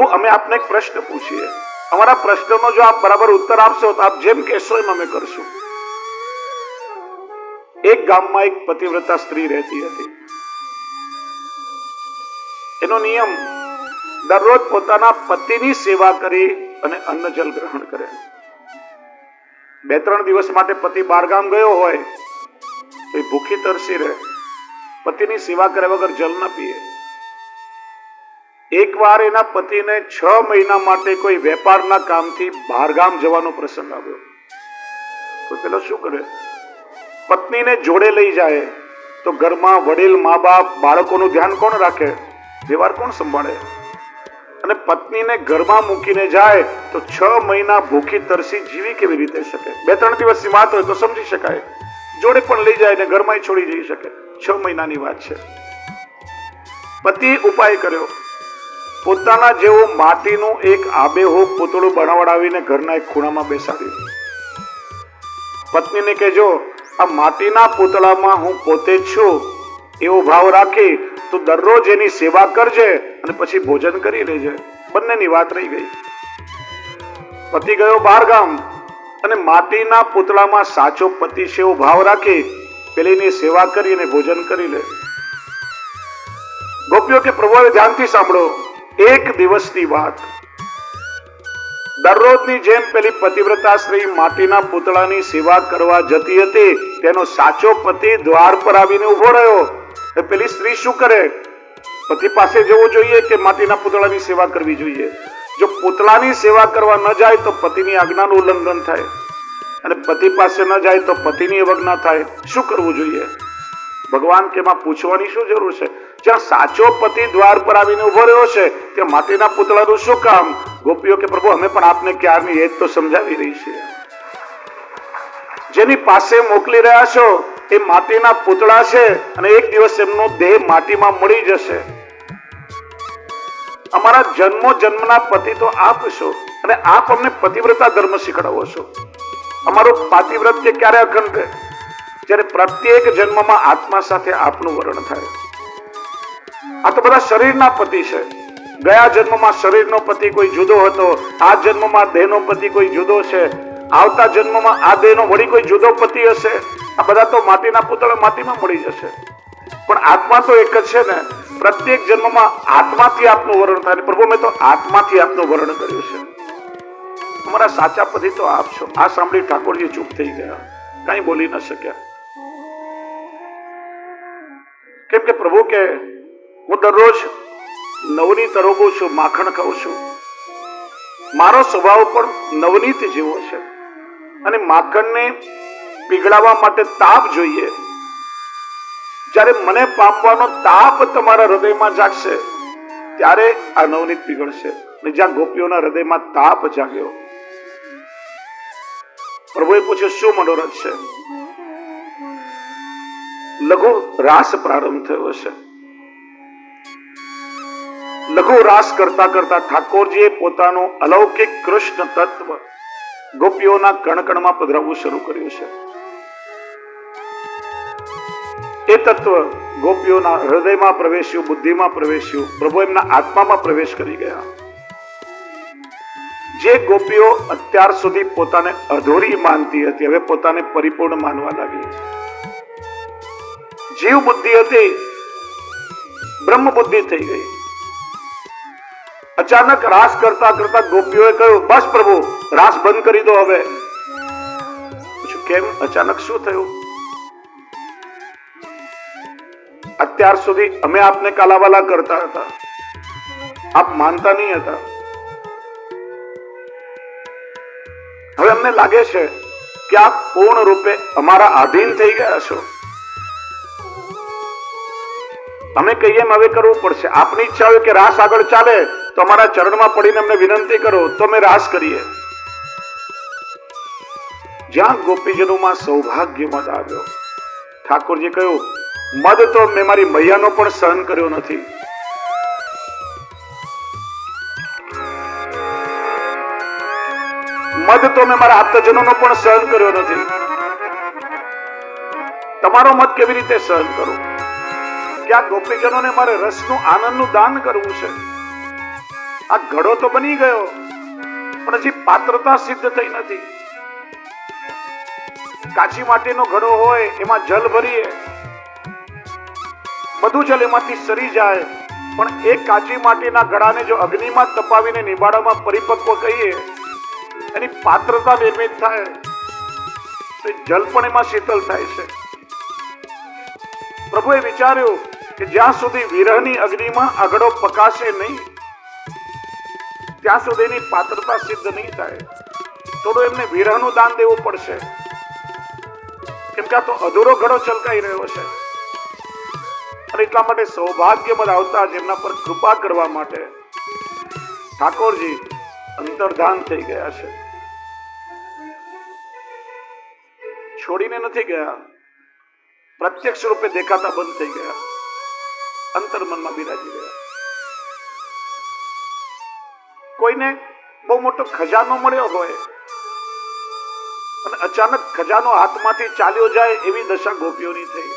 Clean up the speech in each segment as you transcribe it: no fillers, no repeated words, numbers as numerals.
પ્રભુ અમે આપને એક પ્રશ્ન પૂછીએ, અમારા પ્રશ્નનો જો આપ બરાબર ઉત્તર આપશો તો આપ જેમ કહેશો એમ અમે કરશું. એક ગામમાં એક પતિવ્રતા સ્ત્રી રહેતી હતી. એનો નિયમ દરરોજ પોતાના પતિની સેવા કરી અને અન્ન જલ ગ્રહણ કરે. 2-3 દિવસ માટે પતિ બહારગામ ગયો હોય તો એ ભૂખી તરસી રહે, પતિની સેવા કર્યા વગર જલ ન પીએ. એકવાર એના પતિને 6 મહિના માટે કોઈ વેપારના કામથી બહારગામ જવાનો પ્રસંગ આવ્યો. તો પેલો શું કરે? પત્નીને જોડે લઈ જાય તો ઘરમાં વડીલ મા બાપ બાળકોનું ધ્યાન કોણ રાખે? વ્યવહાર કોણ સંભાળે? અને પત્નીને ઘરમાં મૂકીને જાય તો 6 મહિના ભૂખી તરસી જીવી કેવી રીતે શકે? 2-3 દિવસની વાત હોય તો સમજી શકાય, જોડે પણ લઈ જાય ને ઘરમાં છોડી જઈ શકે. 6 મહિનાની વાત છે. પતિ ઉપાય કર્યો, પોતાના જેવું માટીનું એક આબેહૂબ પૂતળું બનાવડાવીને ઘરના એક ખૂણામાં બેસાડ્યું. પત્નીને કહેજો, આ માટીના પૂતળામાં હું પોતે જ છું એવો ભાવ રાખી તું દરરોજ એની સેવા કરજે અને પછી ભોજન કરી લેજે. બંનેની વાત રહી ગઈ. પતિ ગયો બહારગામ અને માટીના પૂતળામાં સાચો પતિ છે એવો ભાવ રાખી પેલીની સેવા કરી અને ભોજન કરી લે. ગોપીઓ કે પ્રભુ હવે ધ્યાનથી સાંભળો, એક દિવસની વાત. દરરોજની જેમ પેલી પતિવ્રતા સ્ત્રી માટીના પૂતળાની સેવા કરવા જતી હતી, તેનો સાચો પતિ દ્વાર પર આવીને ઉભો રહ્યો. પેલી સ્ત્રી શું કરે? પતિ પાસે જવું જોઈએ કે માટીના પૂતળાની સેવા કરવી જોઈએ? જો પૂતળાની સેવા કરવા ન જાય તો પતિની આજ્ઞાનું ઉલ્લંઘન થાય, અને પતિ પાસે ન જાય તો પતિની અવજ્ઞા થાય. શું કરવું જોઈએ? ભગવાન કે એમાં પૂછવાની શું જરૂર છે? જ્યાં સાચો પતિ દ્વાર પર આવીને ઉભો રહ્યો છે ત્યાં માટીના પૂતળાનું શું કામ? ગોપીઓ કે પ્રભુ અમે પણ આપને ક્યારની એ જ તો સમજાવી રહી છે. જેની પાસે મોકલી રહ્યા છો એ માટીના પૂતળા છે અને એક દિવસ એમનો દેહ માટીમાં મળી જશે. અમારા જન્મો જન્મના પતિ તો આપ છો અને આપ અમને પતિવ્રતા ધર્મ શીખડાવો છો. અમારું પાતિવ્રત્ય ક્યારે અખંડ રહે? જ્યારે પ્રત્યેક જન્મમાં આત્મા સાથે આપનું વર્ણન થાય. આ તો બધા શરીરના પતિ છે. ગયા જન્મમાં શરીરનો પતિ કોઈ જુદો હતો, આ જન્મમાં દેહનો પતિ કોઈ જુદો છે, આવતા જન્મમાં આ દેહનો વળી કોઈ જુદો પતિ હશે. આ બધા તો માટીના પૂતળા માટીમાં મળી જશે, પણ આત્મા તો એક જ છે ને. પ્રત્યેક જન્મમાં આત્માથી આપનું વર્ણન થાય. પ્રભુ મેં તો આત્માથી આપનું વર્ણન કર્યું છે. અમારા સાચા પતિ તો આપ છો. આ સાંભળી ઠાકોરજી ચૂપ થઈ ગયા, કઈ બોલી ન શક્યા. કેમ કે પ્રભુ કે હું દરરોજ નવનીત તરોગું છું, માખણ ખાઉં છું. મારો સ્વભાવ પણ નવનીત જેવો છે અને માખણને પીગળાવવા માટે તાપ જોઈએ. જ્યારે મને પામવાનો તાપ તમારા હૃદયમાં જાગશે ત્યારે આ નવનીત પીગળશે. અને જ્યાં ગોપીઓના હૃદયમાં તાપ જાગ્યો, પ્રભુએ પૂછ્યું શું મનોરથ છે? લઘુ રાસ પ્રારંભ થયો છે. લઘુ રાસ કરતા કરતા ઠાકોરજીએ પોતાનું અલૌકિક કૃષ્ણ તત્વ ગોપીઓના કણકણમાં પધરાવવું શરૂ કર્યું છે. એ તત્વ ગોપીઓના હૃદયમાં પ્રવેશ્યું, બુદ્ધિમાં પ્રવેશ્યું, પ્રભુ એમના આત્મામાં પ્રવેશ કરી ગયા. જે ગોપીઓ અત્યાર સુધી પોતાને અધૂરી માનતી હતી હવે પોતાને પરિપૂર્ણ માનવા લાગી. જીવ બુદ્ધિ હતી બ્રહ્મ બુદ્ધિ થઈ ગઈ. અચાનક રાસ કરતા કરતા ગોપીઓએ કહ્યું, બસ પ્રભુ રાસ બંધ કરી દો હવે. કેમ? અચાનક શું થયું? અત્યાર સુધી અમે આપને કાલાવાલા કરતા હતા, આપ માનતા નહીં હતા. હવે અમને લાગે છે કે આપ પૂર્ણ રૂપે અમારા આધીન થઈ ગયા છો. અમે કહીએ એમ હવે કરવું પડશે. આપની ઈચ્છા હોય કે રાસ આગળ ચાલે તો અમારા ચરણમાં પડીને અમને વિનંતી કરો તો અમે રાસ કરીએ. જ્યાં ગોપીજનોમાં સૌભાગ્ય મદ આવ્યો, ઠાકોરજી કહ્યું, મદ તો મેં મારી મૈયાનો પણ સહન કર્યો નથી. મદ તો મેં મારા આપ્તજનોનો પણ સહન કર્યો નથી. તમારો મત કેવી રીતે સહન કરું? ક્યાં ગોપીજનોને મારે રસનું આનંદનું દાન કરવું છે. આ ઘડો તો બની ગયો પણ હજી પાત્રતા સિદ્ધ થઈ નથી. કાચી માટીનો ઘડો હોય એમાં જલ ભરીએ, બધું જલ એમાંથી સરી જાય, પણ એક કાચી માટીના ઘડાને જો અગ્નિમાં તપાવીને નિબાડામાં પરિપક્વ કહીએ, એની પાત્રતા નિર્મિત થાય તો જલ પણ એમાં શીતલ થાય છે. પ્રભુએ વિચાર્યું કે જ્યાં સુધી વિરહની અગ્નિમાં આગળો પકાશે નહીં ત્યાં સુધી એની પાત્રતા સિદ્ધ નહીં થાય. થોડું એમને વિરહનું દાન દેવું પડશે, કેમ કે આ તો અધૂરો ઘડો છલકાઈ રહ્યો છે. અને એટલા માટે સૌભાગ્યમદ આવતા જેમના પર કૃપા કરવા માટે ઠાકોરજી અંતર્ધાન થઈ ગયા છે. છોડીને નથી ગયા, પ્રત્યક્ષ રૂપે દેખાતા બંધ થઈ ગયા, અંતર્મનમાં બિરાજી ગયા. કોઈને બહુ મોટો ખજાનો મળ્યો હોય અને અચાનક ખજાનો હાથમાંથી ચાલ્યો જાય એવી દશા ગોપીઓની થઈ.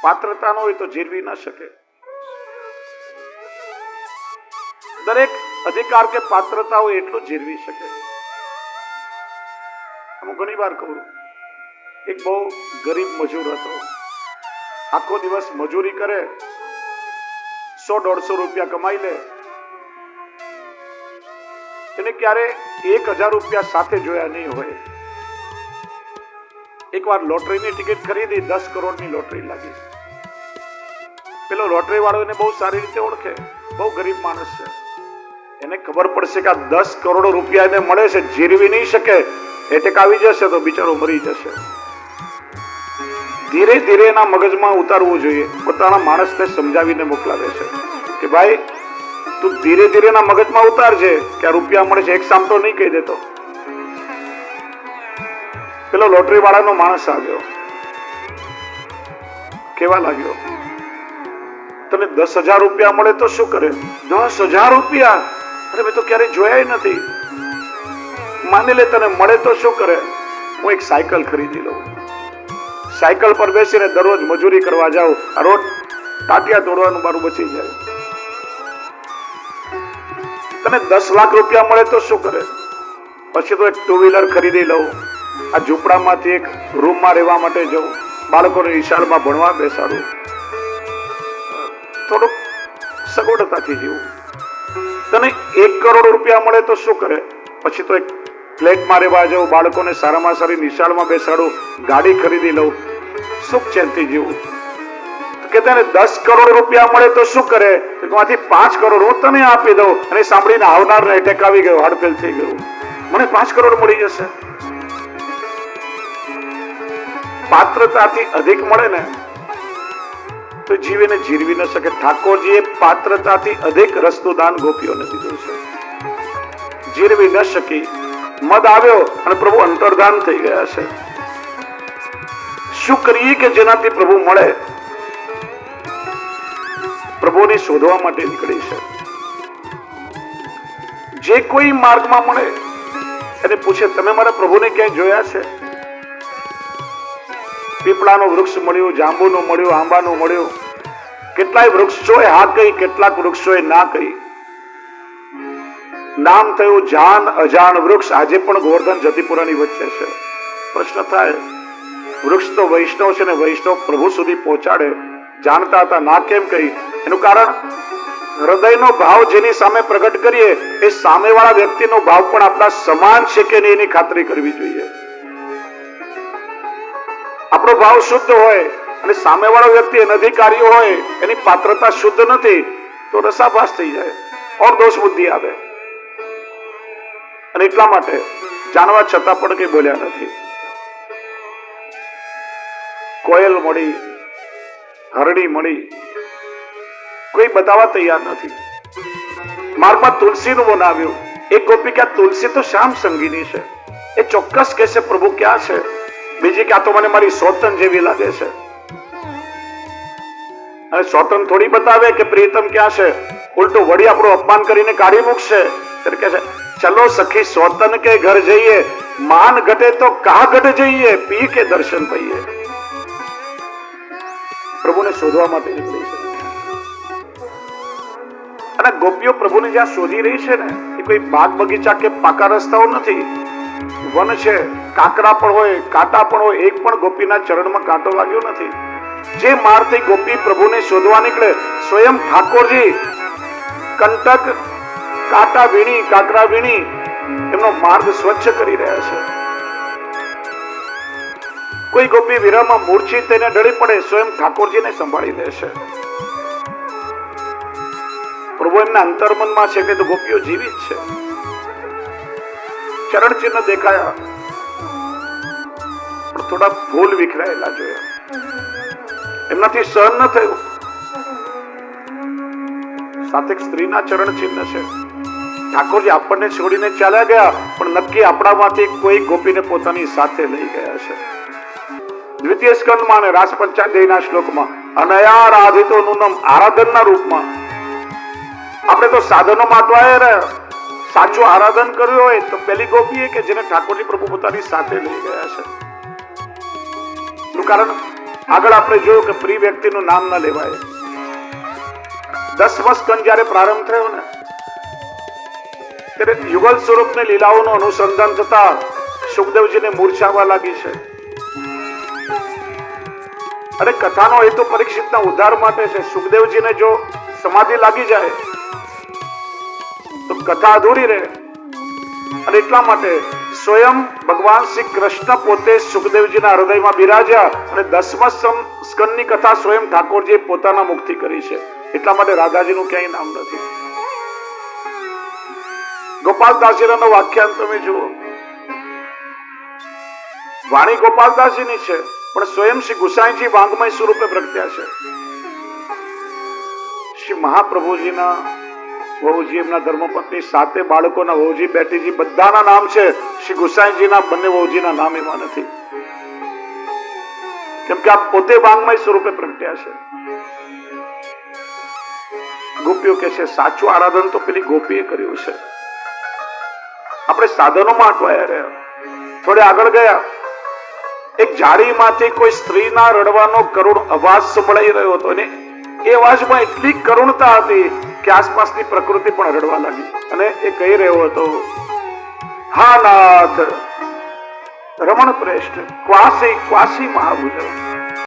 પાત્રતા ન હોય તો જીરવી ના શકે. દરેક અધિકાર કે પાત્રતા હોય એટલું જીરવી શકે. હું ઘણી વાર કહું, એક બહુ ગરીબ મજૂર હતો, આખો દિવસ મજૂરી કરે, 100-150 રૂપિયા કમાઈ લે, એને ક્યારે 1000 રૂપિયા સાથે જોયા નહીં હોય. એકવાર લોટરીની ટિકિટ ખરીદી, 10 કરોડની લોટરી લાગી. પેલો લોટરી વાળો એને બહુ સારી રીતે ઓળખે, બહુ ગરીબ માણસ છે, એને ખબર પડશે કે આ 10 કરોડ રૂપિયા એને મળે છે, જીરવી નહીં શકે, એટેક આવી જશે તો બિચારો મરી જશે. ધીરે ધીરે એના મગજમાં ઉતારવું જોઈએ. પોતાના માણસને સમજાવીને મોકલાવે છે કે ભાઈ તું ધીરે ધીરે એના મગજમાં ઉતારજે કે આ રૂપિયા મળે છે, એક સામ તો નહીં કહી દેતો. પેલો લોટરી વાળાનો માણસ આવ્યો, કેવા લાગ્યો, તને 10,000 રૂપિયા મળે તો શું કરે? 10,000 રૂપિયા? અરે મેં તો ક્યારેય જોયા નથી. માની લે તને મળે તો શું કરે? હું એક સાયકલ ખરીદી લઉં, સાયકલ પર બેસીને દરરોજ મજૂરી કરવા જાઉં, રોજ ટાટિયા તોડવાનું મારું બચી જાય. તને 10 લાખ રૂપિયા મળે તો શું કરે? પછી તો એક 2 વ્હીલર ખરીદી લઉં, આ ઝૂંપડામાંથી એક રૂમમાં રહેવા માટે જઉં, બાળકોને નિશાળમાં ભણવા બેસાડું, થોડુંક સગવડતાથી જીવું. તને 1 કરોડ રૂપિયા મળે તો શું કરે? પછી તો એક ફ્લેટમાં રહેવા જાઉં, બાળકોને સારામાં સારી નિશાળમાં બેસાડું, ગાડી ખરીદી લઉં, સુખ ચેનથી જીવું. કે તને 10 કરોડ રૂપિયા મળે તો શું કરે? એમાંથી 5 કરોડ હું તને આપી દઉં. અને સાંભળીને આવનારને એટેક આવી ગયો, હાર્ટફેલ થઈ ગયું, મને 5 કરોડ મળી જશે. પાત્રતાથી અધિક મળે ને તો જીવીને જીરવી ન શકે. ઠાકોરજીએ પાત્રતાથી અધિક રસનું દાન ગોપીઓને દીધું છે. જીરવી ન શકી, મદ આવ્યો અને પ્રભુ અંતર્ધાન થઈ ગયા છે. શું કરીએ કે જેનાથી પ્રભુ મળે? પ્રભુને શોધવા માટે નીકળી છે. જે કોઈ માર્ગમાં મળે એને પૂછે, તમે મારા પ્રભુને ક્યાંય જોયા છે? પીપળાનું વૃક્ષ મળ્યું, જાંબુનું મળ્યું, આંબાનું મળ્યું, કેટલાય વૃક્ષોએ હા કહી, કેટલાક વૃક્ષોએ ના કહી. નામ થયું જાન અજાણ વૃક્ષ. આજે પણ ગોવર્ધન જતીપુરાની વચ્ચે છે. પ્રશ્ન થાય, વૃક્ષ તો વૈષ્ણવ છે ને વૈષ્ણવ પ્રભુ સુધી પહોંચાડે, જાણતા હતા ના કેમ કહી? એનું કારણ હૃદયનો ભાવ જેની સામે પ્રગટ કરીએ એ સામેવાળા વ્યક્તિનો ભાવ પણ આપણા સમાન છે કે નહીં એની ખાતરી કરવી જોઈએ. આપણો ભાવ શુદ્ધ હોય અને સામેવાળો વ્યક્તિ અનધિકારી હોય, એની પાત્રતા શુદ્ધ નથી, તો રસાભાસ થઈ જાય, ઓર દોષ બુદ્ધિ આવે. અને એટલા માટે જાણવા છતાં પણ કઈ બોલ્યા નથી. કોયલ મળી, હરણી મળી, કોઈ બતાવવા તૈયાર નથી. માર્ગમાં તુલસીનું બનાવ્યું, એક ગોપી કે તુલસી તો શ્યામ સંગીની છે, એ ચોક્કસ કહેશે પ્રભુ ક્યાં છે. બીજી કે આ તો મને મારી સોતન જેવી લાગે છે. અને સોતન થોડી બતાવે કે પ્રિયતમ ક્યાં છે, ઉલટું વળી આપણું અપમાન કરીને કાઢી મૂકશે. ત્યારે કહે છે, ચલો સખી સોતન કે ઘર જઈએ, માન ઘટે તો કહા ઘટ જઈએ, પી કે દર્શન પઈએ. પ્રભુને શોધવા માટે નીકળી છે. અને ગોપીઓ પ્રભુને જ્યાં શોધી રહી છે ને, એ કોઈ બાગ બગીચા કે પાકા રસ્તાઓ નથી, વન છે. કાકરા પણ હોય, કાંટા પણ હોય, એક પણ ગોપીના ચરણમાં કાંટો લાગ્યો નથી. જે માર્ગથી ગોપી પ્રભુને શોધવા નીકળે, સ્વયં ઠાકોરજી કંટક, કાંટા વીણી, કાકરા વીણી એમનો માર્ગ સ્વચ્છ કરી રહ્યા છે. કોઈ ગોપી વિરહમાં મૂર્છિત થઈને ઢળી પડે, સ્વયં ઠાકોરજીને સંભાળી લેશે. પ્રભુ એમના અંતર્મનમાં છે કે તો ગોપીઓ જીવિત છે. ચરણ ચિહ્ન દેખાયા, પણ થોડા ફૂલ વિખરાયેલા જોયા, એમનાથી સહન ન થયું. સાથે એક સ્ત્રીના ચરણ ચિહ્ન છે. ઠાકોરજી આપણને છોડીને ચાલ્યા ગયા, પણ નક્કી આપણામાંથી કોઈ ગોપીને પોતાની સાથે લઈ ગયા છે. દ્વિતીય સ્કંદમાં અને રાસ પંચાધ્યાયના શ્લોકમાં અનયા રાધિતો નુનમ, આરાધનના રૂપમાં. આપણે તો સાધનોમાં અટવાયા રહ્યા. સાચું આરાધન કર્યું હોય તો પેલી ગોપી કે જેને ઠાકોરજી પ્રભુ પોતાની સાથે લઈ ગયા છે. કારણ આગળ આપણે જોયું કે પ્રિય વ્યક્તિનું નામ ન લેવાય. 10મો સ્કંદ જયારે પ્રારંભ થયો ને, ત્યારે યુગલ સ્વરૂપની લીલાઓનું અનુસંધાન થતા સુખદેવજીને મૂર્છાવા લાગી છે. અને કથાનો હેતુ પરીક્ષિતના ઉદ્ધાર માટે છે. સુખદેવજીને જો સમાધિ લાગી જાય તો કથા અધૂરી રહે. અને એટલા માટે સ્વયં ભગવાન શ્રી કૃષ્ણ પોતે સુખદેવજીના હૃદયમાં બિરાજ્યા અને 10મા સ્કંદની કથા સ્વયં ઠાકોરજીએ પોતાના મુખથી કરી છે. એટલા માટે રાધાજીનું ક્યાંય નામ નથી. ગોપાલદાસજીનો વાખ્યાન તમે જુઓ, વાણી ગોપાલદાસજીની છે, પણ સ્વયં શ્રી ગુસાઈજી વાંગમય સ્વરૂપે પ્રગટ્યા છે. શ્રી મહાપ્રભુજીના વહુજી, એમના ધર્મપત્ની, 7 બાળકોના વહુજી, બેટીજી, બધાના નામ છે. શ્રી ગુસાઈજીના બંને વહુજીના નામ એમાં નથી, કેમ કે આ પોતે વાંગમય સ્વરૂપે પ્રગટ્યા છે. ગોપીઓ કે છે સાચું આરાધન તો પેલી ગોપીએ કર્યું છે. આપણે સાધનોમાં અટવાયા રહ્યા. થોડે આગળ ગયા, એક ઝાડીમાંથી કોઈ સ્ત્રીના રડવાનો કરુણ અવાજ સંભળાઈ રહ્યો હતો, અને એ અવાજમાં એટલી કરુણતા હતી કે આસપાસની પ્રકૃતિ પણ રડવા લાગી. અને એ કહી રહ્યો હતો, હા નાથ રમણ પ્રેષ્ઠ ક્વાસી ક્વાસી મહાભુજ.